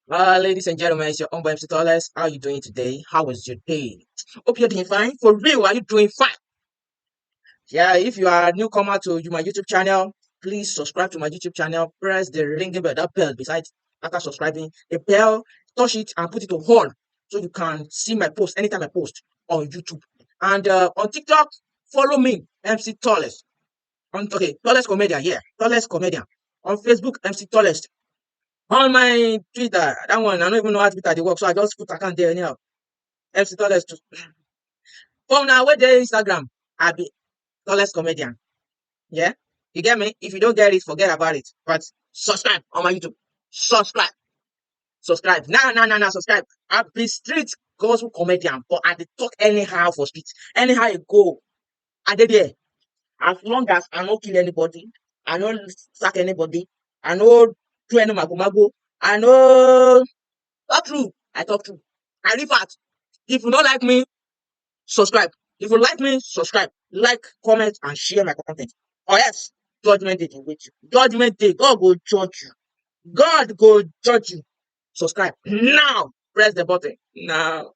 Ladies and gentlemen, it's your own boy MC Toles. How are you doing today? How was your day? Hope you're doing fine. For real, are you doing fine? Yeah, if you are a newcomer to my YouTube channel, please subscribe to my YouTube channel. Press the ringing bell, that bell beside after subscribing. The bell, touch it and put it on all so you can see my post anytime I post on YouTube. And on TikTok, follow me, MC Toles. Toles Comedian, yeah, Toles Comedian. On Facebook, MC Toles. On my Twitter, that one, I don't even know how Twitter they work, so I just put account there anyhow. MC Toles. From now, where there Instagram, I be Toles Comedian. Yeah? You get me? If you don't get it, forget about it. But subscribe on my YouTube. Subscribe. Subscribe. Nah, subscribe. I be street gospel comedian, but I dey talk anyhow for street. Anyhow you go, I dey there. As long as I no kill anybody, I no sack anybody, I no do any mago. I no talk true. I talk true. I leave out. If you don't like me, subscribe. If you like me, subscribe, like, comment, and share my content. Or else, judgment day dey wait you. Judgment day, God go judge you. God go judge you. Subscribe now. Press the button now.